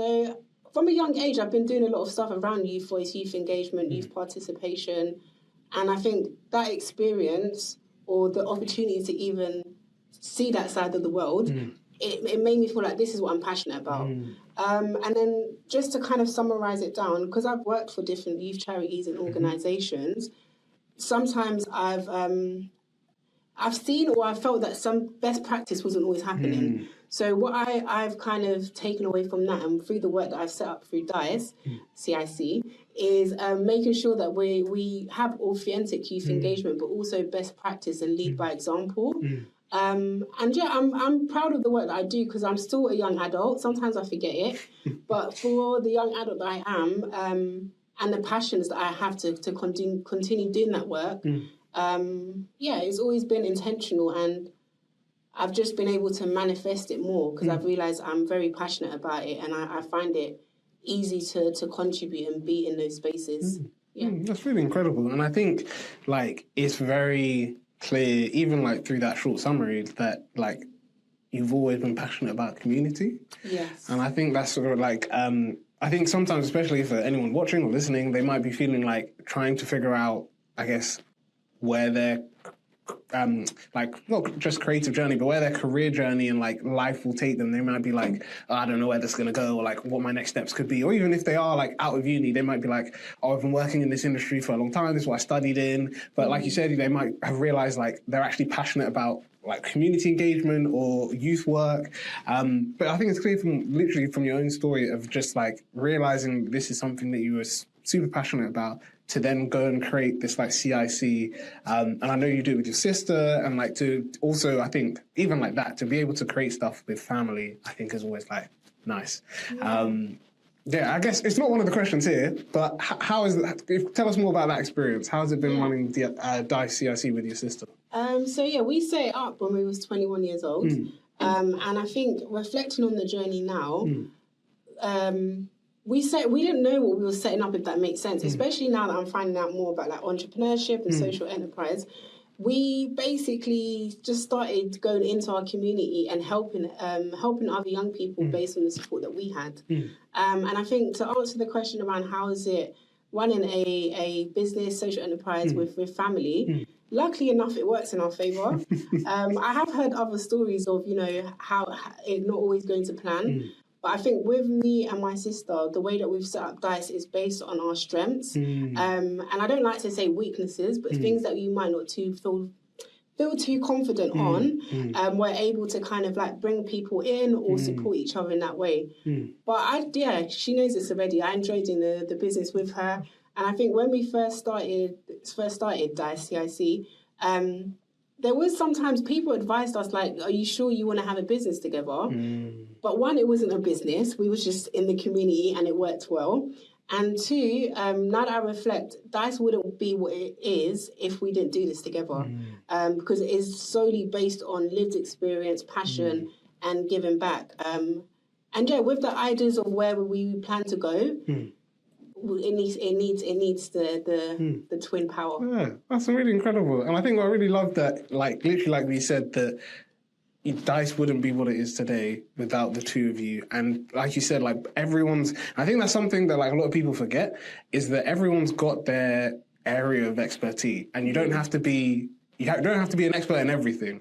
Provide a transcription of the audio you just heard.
So from a young age, I've been doing a lot of stuff around youth voice, youth engagement, youth participation. And I think that experience or the opportunity to even see that side of the world, it made me feel like this is what I'm passionate about. And then just to kind of summarize it down, because I've worked for different youth charities and organizations, sometimes I've seen or I've felt that some best practice wasn't always happening. So what I've kind of taken away from that and through the work that I've set up through DICE CIC is making sure that we have authentic youth engagement, but also best practice and lead by example. And yeah, I'm proud of the work that I do because I'm still a young adult. Sometimes I forget it, but for the young adult that I am and the passions that I have to continue doing that work, yeah, it's always been intentional and I've just been able to manifest it more because I've realised I'm very passionate about it and I find it easy to contribute and be in those spaces. That's really incredible. And I think, like, it's very clear, even, like, through that short summary, that, like, you've always been passionate about community. Yes. And I think that's sort of, like, I think sometimes, especially for anyone watching or listening, they might be feeling like trying to figure out, I guess, where their like not just creative journey, but where their career journey and like life will take them. They might be like, oh, I don't know where this is going to go, or like what my next steps could be. Or even if they are like out of uni, they might be like, oh, I've been working in this industry for a long time. This is what I studied in. But like you said, they might have realized like they're actually passionate about like community engagement or youth work. But I think it's clear from your own story of just like realizing this is something that you were super passionate about, to then go and create this like CIC. And I know you do it with your sister, and like to also, I think even like that, to be able to create stuff with family, I think is always like nice. Yeah, I guess it's not one of the questions here, but how is that? Tell us more about that experience. How has it been running DICE CIC with your sister? So yeah, we set it up when we was 21 years old. And I think reflecting on the journey now, we didn't know what we were setting up, if that makes sense, especially now that I'm finding out more about like entrepreneurship and social enterprise. We basically just started going into our community and helping other young people based on the support that we had. And I think to answer the question around how is it running a business, social enterprise with family, luckily enough, it works in our favour. I have heard other stories of, you know, how it not always going to plan. But I think with me and my sister, the way that we've set up DICE is based on our strengths. And I don't like to say weaknesses, but things that you might not feel too confident on, we're able to kind of like bring people in or support each other in that way. But she knows this already. I enjoyed doing the business with her. And I think when we first started DICE CIC, there was sometimes people advised us like, are you sure you want to have a business together? But one, it wasn't a business. We was just in the community and it worked well. And two, now that I reflect, DICE wouldn't be what it is if we didn't do this together. Because it is solely based on lived experience, passion, and giving back. And yeah, with the ideas of where we plan to go, it needs the twin power. Yeah, that's really incredible. And I think I really love that, like literally like we said, that DICE wouldn't be what it is today without the two of you. And like you said, like I think that's something that like a lot of people forget, is that everyone's got their area of expertise, and you don't have to be an expert in everything.